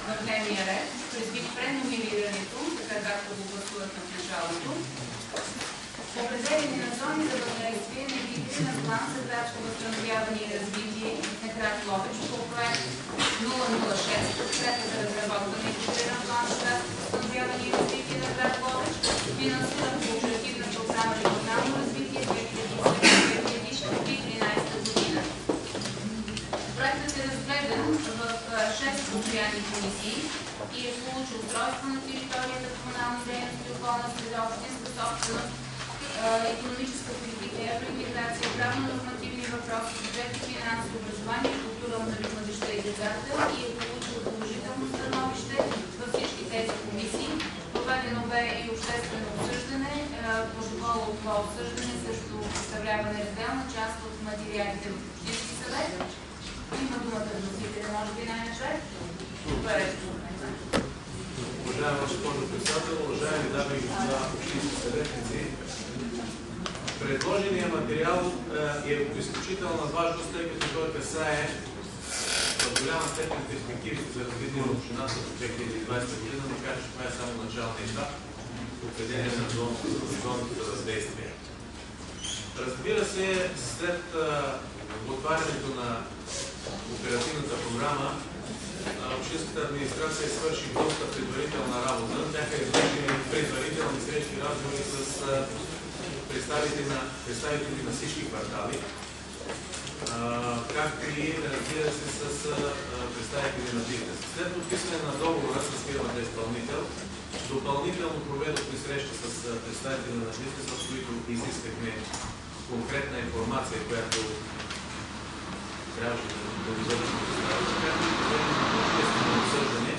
в дневния ред, предвид преномерирането, така както го гласувах в началото. Определени на зони за въздействие на интегриран план за градско възстановяване и развитие на град Ловеч по проект 006, подкрепа за разработване и интегриран план за градско възстановяване и развитие на град Ловеч, финансиран по оперативна програма регионално развитие 2007-2013 година. Проектът е разгледан в 6 постоянни комисии и е получил устройство на територията, комунална дейност и околна среда, общинска собственост, икономическа политика, евроинтеграция, правно-нормативни въпроси, бюджет и финанси, образование, култура, младежта и децата и е получил положително становище във всички тези комисии. Проведено бе и обществено обсъждане. Протокола от това обсъждане също представлява неразделна част от материалите в Общински съвет. Има думата вносителя, може би най-напред. Уважаема госпожо председател, уважаеми дами и господа общински съветници, предложеният материал е от изключителна важност, тъй като той касае в голяма степен перспективите за развитие на общината до 2020 година, макар че това е само началния етап, определение на зоните за въздействие. Разбира се, след отварянето на оперативната програма, общинската администрация свърши доста предварителна работа. Бяха извършени предварителни срещи, разговори с представители на всички квартали, както и, разбира се, с представители на бизнеса. След подписване на договора с фирмата изпълнител, допълнително проведохме среща с представители на бизнеса, с които изискахме конкретна информация, която трябваше да ви бъде обсъждане,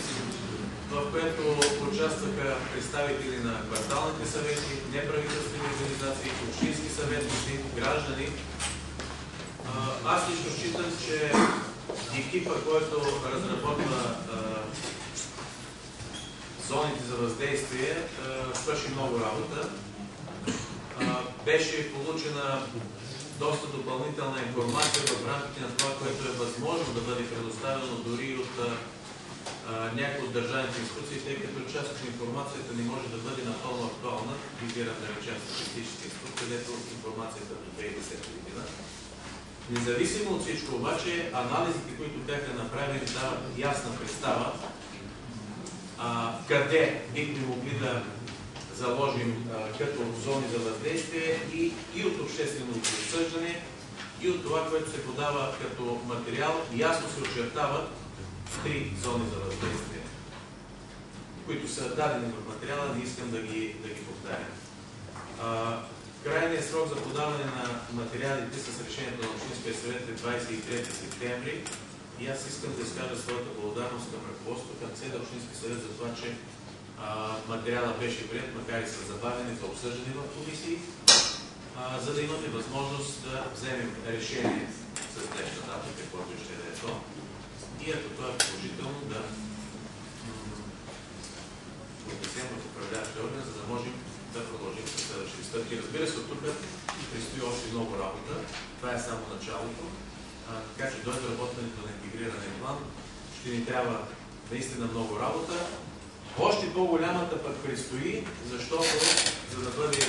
в което участваха представители на кварталните съвети, неправителствени организации, общински съветници, граждани. Аз лично считам, че екипа, който разработва зоните за въздействие, свърши много работа. Беше получена доста допълнителна информация в рамките на това, което е възможно да бъде предоставено дори от някои от държавните институции, тъй като част от информацията не може да бъде напълно актуална. Визирам, да речем, статистически институт, където информацията до 2010 година. Независимо от всичко, обаче, анализите, които бяха направени, дават ясна представа къде бихме могли да заложим като зони за въздействие и от общественото обсъждане, и от това, което се подава като материал, ясно се очертават 3 зони за въздействие. които са дадени в материала, не искам да ги повтарям. Крайният срок за подаване на материалите с решението на Общинския съвет е 23 септември и аз искам да изкажа своята благодарност към ръководството, към целия Общински съвет за това, че материала беше приет, макар и с забавените обсъждани в комисии, за да имаме възможност да вземем решение с днешна дата, каквото ще да е то. И ако това е положително, да отнесем в управляващия орган, за да можем да продължим с следващите стъпки. Разбира се, от тук предстои още много работа. Това е само началото. Така че до разработването на интегрирания план ще ни трябва наистина много работа. Още по-голямата пък предстои, защото за да бъде,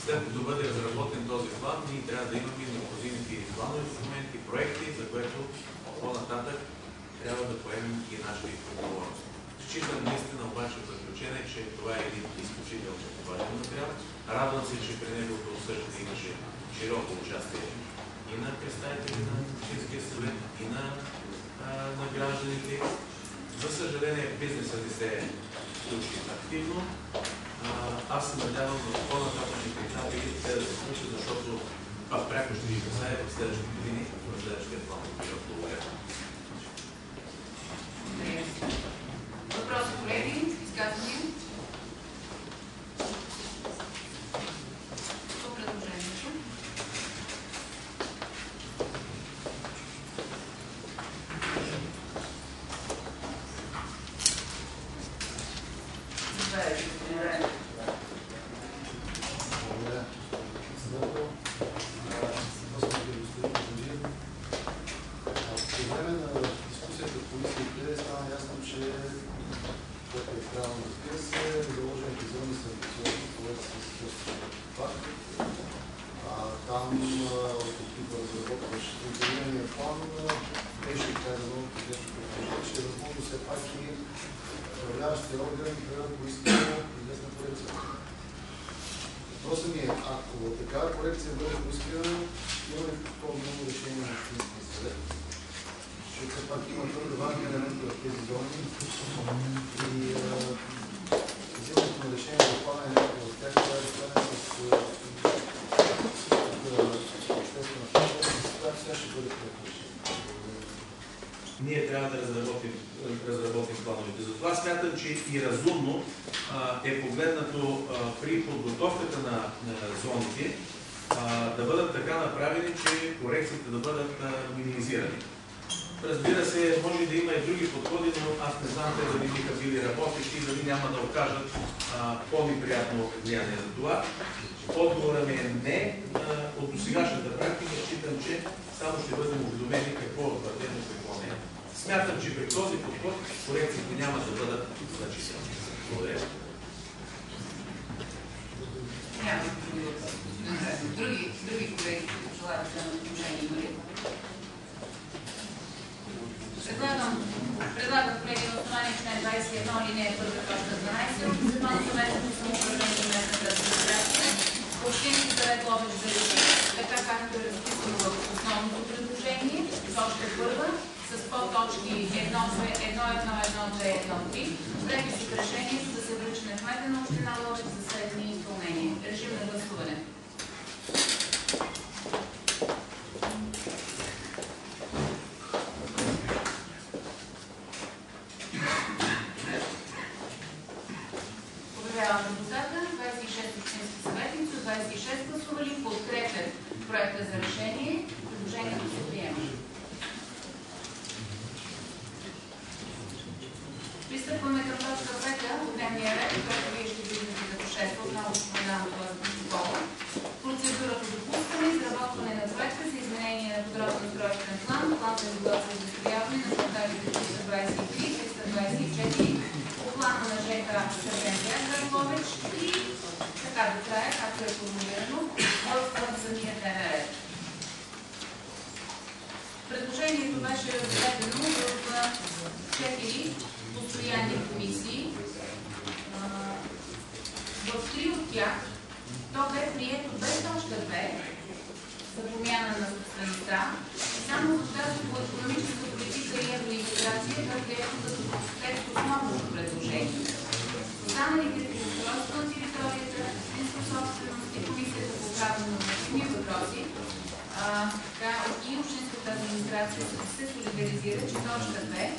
след като бъде разработен този план, ние трябва да имаме необходимите планови документи, проекти, за което по-нататък трябва да поемем и нашите отговорности. Считам наистина обаче в заключение, че това е един изключително важен материал. Радвам се, че при неговото обсъждане имаше широко участие и на представители на Общинския съвет, и на гражданите. За съжаление, бизнесът не се включи активно. Аз се надявам в по-нататъчните етапи те да се включат, защото това пряко ще ги касае в следващите години, в следващия план. Благодаря. Въпроси, колеги? Изказвания? По предложението. Въпросът ми е, ако такава корекция бъде поискана, има ли по-много решение на Общинския съвет? Защото все пак има твърде важни елементи в тези зони и взимането на решение за плана е някакво от тях, това е свързано с обществена позиция, която сега ще бъде предпочитана. Ние трябва да разработим плановете. Затова смятам, че и разумно е погледнато при подготовката на зоните да бъдат така направени, че корекциите да бъдат минимизирани. Разбира се, може да има и други подходи, но аз не знам те дали биха били работещи и дали няма да окажат по-неприятно влияние за това. Отговорът ми е не. От досегашната практика считам, че само ще бъдем уведомени какво е утвърдено и какво не е. Смятам, че при този подход корекциите няма да бъдат значителни. Благодаря. Няма. Други колеги, които желаят да отношение има ли? Предлагам колеги на основание член 21, алинея 1, точка 12 от Закона за местното самоуправление и местната администрация. Общински съвет Ловеч да реши, така както е разписано в основното предложение, точка 1, с подточки 1.1.1.2.1.3. Препис от решението да се връчи на кмета на община Ловеч за следни изпълнения. Режим на гласуване. Обявявам резултата. 26 общински съветници, 26 гласували, подкрепят проекта за решение. Предложението се приема. Пристъпваме към точка 5 от дневния ред, който вие ще видите като 6 отново споменано това протокола. Процедурата допускане, изработване на проекта за изменение на подробен устройствен план, план за регулация и застрояване на съставите 323-324, по плана на ЖК Сърден град Ловеч и така до края, както е формулирано, в самия дневен ред. Предложението беше разгледано в 4 постоянни комисии. В 3 от тях то бе прието без точка 2 за промяна на собствеността. Само в тази по икономическа политика и евроинтеграция бе прието като текст основното предложение. останалите при устройство на територията, общинска собственост и комисията по правно-нормативни въпроси и общинската администрация се солидаризира, че точка 2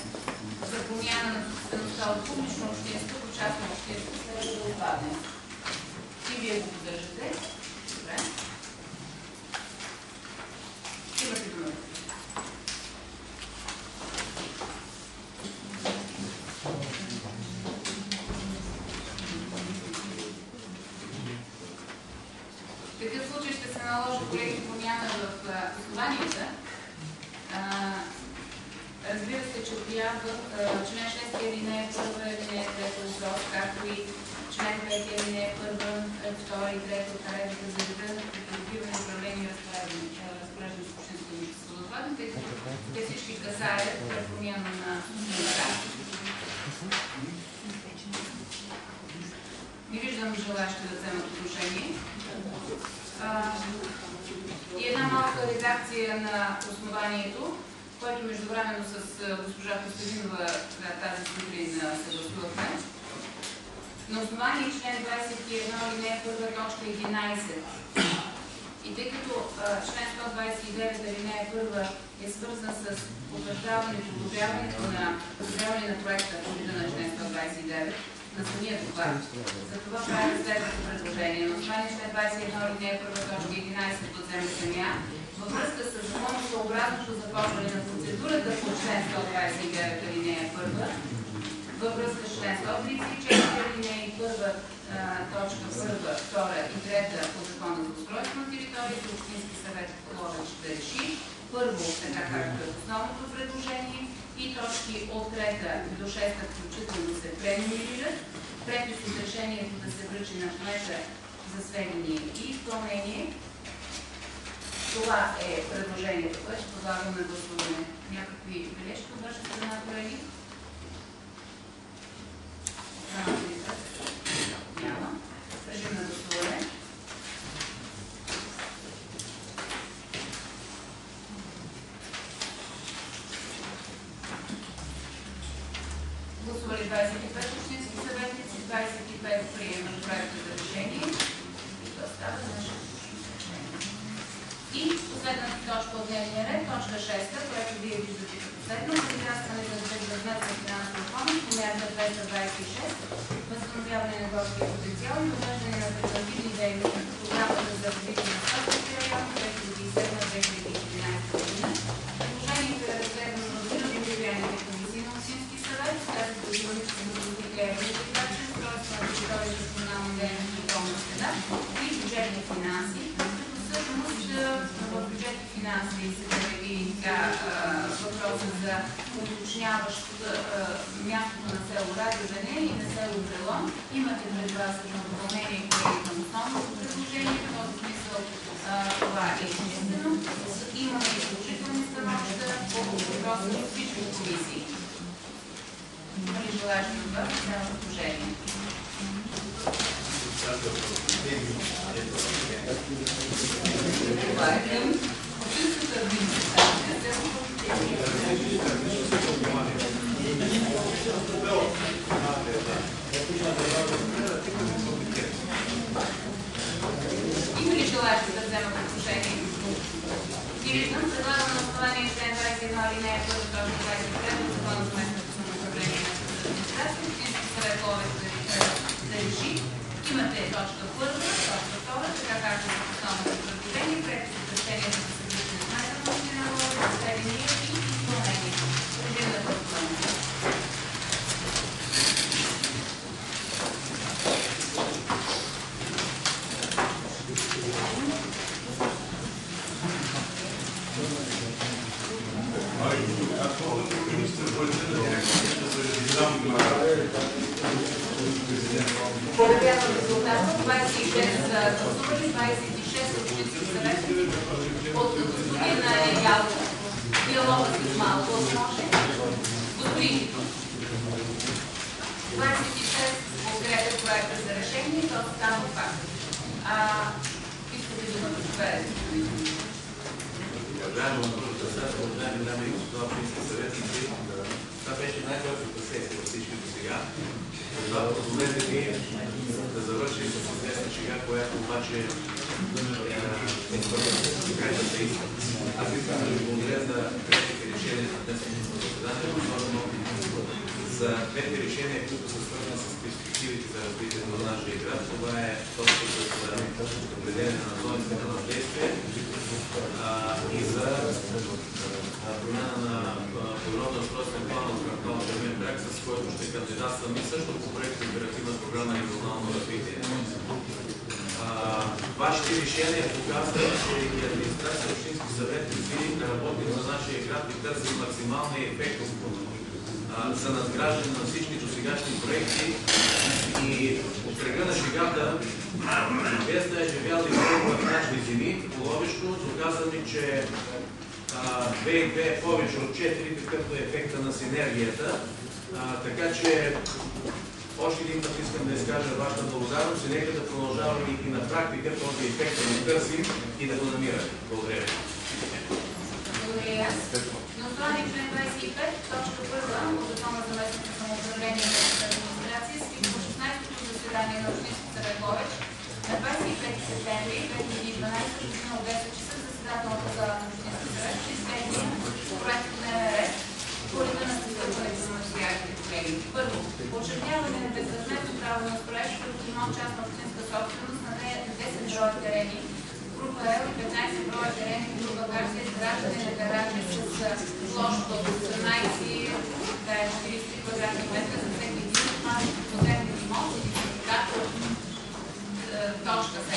за промяна на собствеността от публично общинска по частна общинска следва да отпадне. И вие го поддържате. Добре. Имате дума. В такъв случай ще се наложи, колеги, промяна в основанията. Разбира се, че трябва член 6 алинея 1, алинея 3 въпрос, както и член 5 алинея 1, 2 и 3 от наредбата за реда на придобиване, управление и разпореждане с общинско имущество на отпадъци, тъй като те всички касаят промяна на номерация. Не виждам желащи да вземат отношение. И една малка редакция на основанието, който междувременно с госпожа Костадинова тази сутрин съгласувахме. На основание член 21 алинея 1 точка 11. И тъй като член 129 алинея 1 е свързан с утвърждаването, одобряване на проекта по вида на член 129 на самия доклад, за това правим следното предложение. На основание член 21 алинея 1 точка 11 подземна земя, във връзка с законосъобразното започване на процедурата по член 129 алинея 1, във връзка с член 134 алинея 1, точка 1, 2 и 3 от Закона за устройство на територията, Общински съвет Ловеч да реши първо, така както е основното предложение, и точки от 3 до 6 включително се преномерират, препис от решението да се връчи на кмета за сведение и изпълнение. Това е предложението, което предлагам на гласуване. Някакви бележки от ваша страна, колеги? Няма. Режим на гласуване. Гласували 25 общински съветници, 25 приемат проекта за решение. И това става за нашето. И последната точка от дневния ред, точка 6, която вие виждате като следно, кандидатстване за безвъзмездна финансова помощ по мярка 226, възстановяване на горския потенциал и въвеждане на алтернативни дейности по програмата за развитие на селските райони 2007-2013 година. Предложението е разгледано на териториалните комисии на Общински съвет, тази година ще се модификира регулация, устройство на територията с комунална дейност и околна среда и бюджетни финанси. В бюджетни финанси се появи въпроса за уточняващ мястото на село Радюжене и на село Брелон. Имате пред вас едно допълнение, което към основното предложение. В този смисъл това е естествено. Имаме изключителни становища по въпроса на всички комисии. Има ли желащи от вас да вземат отношение? Това е към общинската администрация. Има ли желащи да вземат отношение? Не виждам. Предлагам на основание член 21 алинея 1 точка 23 от Закона за местното самоуправление на администрация, Общински съвет Ловеч да реши. Имате точка 1, точка 2, така както е основното предложение, препис от решението за съвместни знания на община Ловеч, сведения и изпълнение. Режим на гласуване. Обявявам резултата. 26 за гласували, 26 общински съвет от господин Ялов. Диалога с малко може. Господин 26 подкрепят проекта за решение и то става факт. Искате да ме разговаряте? Уважаема госпожо председател, уважаеми дами и господа общински съветници, Това беше най-добрата сесия от всички до сега. Това позволете ми да завършим с известна шега, която обаче е конкретната истина. Аз искам да ви благодаря за приетите решения на днешното заседание, особено за двете решения, които са свързани с перспективите за развитието на нашия град. Това е точка с определение на зоните на въздействие и за промяна на природно устройствен план от квартал Червен бряг, с който ще кандидатстваме също по проект Оперативна програма регионално развитие. Вашите решения показват, че и администрация Общински съвет да работим за нашия град и търсим максималния ефект за надграждане на всички досегашни проекти. И от кръга на шегата, без да е живял и в нашите земи, половещо, доказваме, че 2 и 2 е повече от 4, какъвто е ефекта на синергията. Така че още един път искам да изкажа вашата благодарност и нека да продължаваме и на практика този ефект да го търсим и да го намираме. Благодаря ви. Благодаря. На основание член 25, точка 1 от Закона за местното самоуправление и местната администрация, свикано 16-то заседание на Общински съвет Ловеч на 25 септември 2012 година от 10 часа в заседателната зала на Общински съвет при следния проект на РР по реда на постъпването на настоящите колеги. Първо, учредяване на безвъзмездно право на строеж върху имот частна общинска собственост на 10 броя терени, група Л и 15 броя терени, група Г за изграждане на гаражи с площ от 18-43 квадратни метра за всеки един от малките поземни имоти или сертификат от точка 7.1,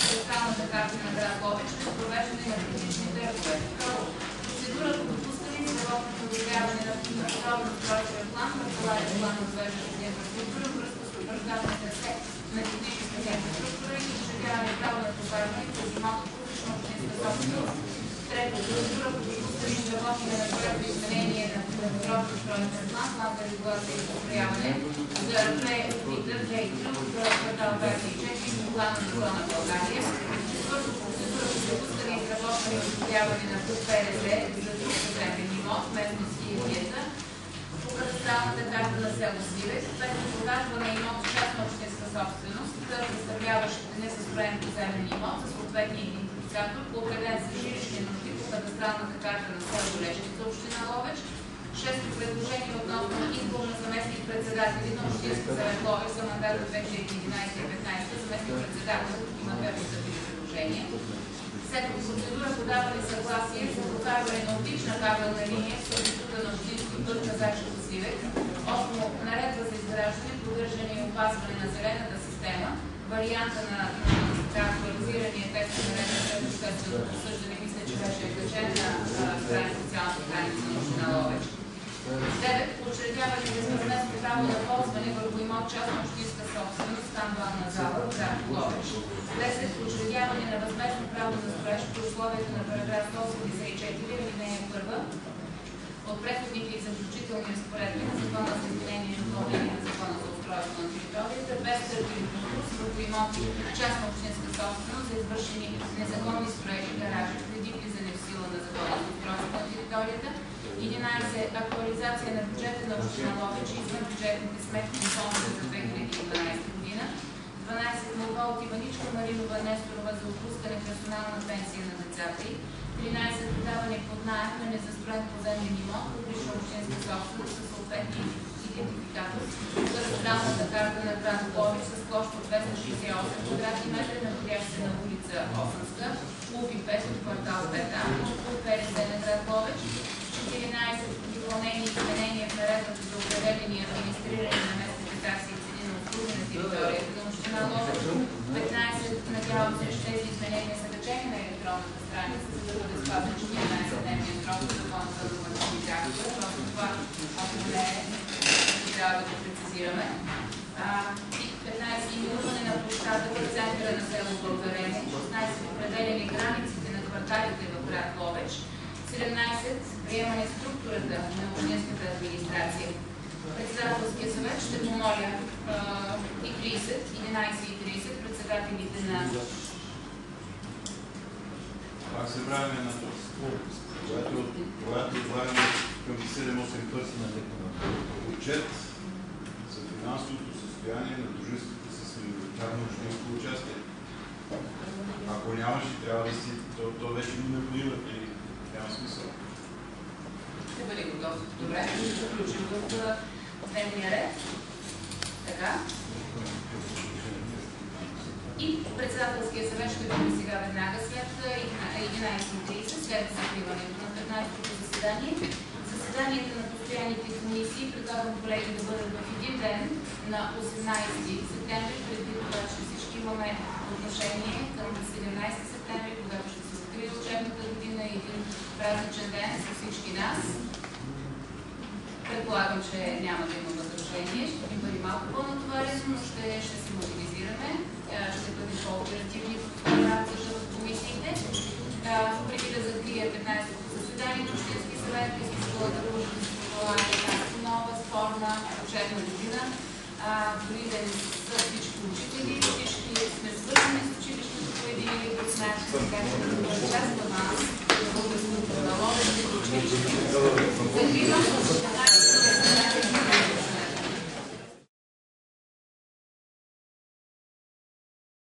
централната карта на град Ловеч с провеждане на критични търгове. Второ, процедура по допускане и деловно подобряване на подробно устройствен план, парцеларен план на отвеждащата инфраструктура, връзка с утвърждаване трасе на техническата инфраструктура и учредяване право на товарни през имота публична общинска собственост. Трето, процедура по допускане и изработване на проект изменение на подробно устройствен план, план за регулация и построяване за преоткрита 2 от квартал 24 по плана на зона България. Четвърто, процедура по допускане и изработване и осигуряване на ПРЗ за друг поземен имот, местност и диета по кадастралната карта на село Сливец. Пето, продажба на имот в частна общинска собственост, представляващ несъстроен поземен имот за съответния идентификатор, определен с жилищни нужди по кадастралната карта на село Лещица, община Ловеч. Шесто, предложение относно избор на заместник председатели на Общински съвет Ловеч за мандата 2011-2015, заместник председател, има две постъпили предложения. Седмо, процедура подаване съгласие за прокарване на оптична кабелна линия в сервитута на Общински път Казачево Сливец. Осмо, наредба за изграждане, поддържане и опазване на зелената система. Варианта на актуализирания текст на наредба след общественото обсъждане, мисля, че беше качен на социалната страница на община Ловеч. 9. Учредяване безвъзмездно право на ползване върху имот частна общинска собственост, стамбална зала, град Ловеч. 10. Учредяване на възмездно право на строеж при условията на параграф 184, алинея 1 от преходните и заключителни разпоредби на Закона за изменение и допълнение на Закона за устройство на територията, без търгови конкурс върху имоти частна общинска собственост за извършени незаконни строежи, гаражи, преди влизане в сила на Закона за устройство на територията. 11. Актуализация на бюджета на община Ловеч и извън бюджетните сметки на фондове за 2012 година. 12. Молба от Иваничка Маринова Несторова за отпускане персонална пенсия на децата й. 13. Подаване под наем на незастроен поземен имот, публична общинска собственост със съответния идентификатор за кадастралната карта на град Ловеч с площ от 268 квадратни метра, находящ се на улица Осънска, УПИ 5 от квартал 5А, от ПРС на град Ловеч. 14. Допълнение и изменение в наредбата за определение и администриране на местните такси и цени на услуги на територията на община Ловеч. 15. Надявам се, че тези изменения са качени на електронната страница, за да бъде спазен 14-дневния срок за Закона за нормативните актове. Просто това, ако не е, трябва да го прецизираме. 15. Именуване на площадка в центъра на село Българене. 16. Определени границите на кварталите в град Ловеч. 17. Приемане структурата на общинската администрация. Председателския съвет ще помоля и 30, 11 и 30 председателите на събравяме на когато отлагаме към 7-8 пъти отчет за финансовото състояние на дружеството с миноритарно общинско участие. Ако нямаше, трябва да си, то вече мина годината и няма смисъл. Ще бъде готов. Добре, ще заключим в дневния ред. Така. И председателския съвет ще бъде сега веднага след 11:30, след закриването на 15-то заседание. Заседанията на постоянните комисии предлагам колеги да бъдат в един ден на 18 септември, преди това, че всички имаме отношение към 17 септември, когато ще се закрие учебната година и един празничен ден за всички нас. Предполагам, че няма да има възражение, ще ни бъде малко по-натоварено, но ще се мобилизираме, ще бъдем по-оперативни в работата в комисиите. Преди да закрия 15-то заседание на Общински съвет, бих искала да пожелая една нова, спорна учебна година. Дори да не са всички учители, всички сме свързани с училището по един или друг начин, така че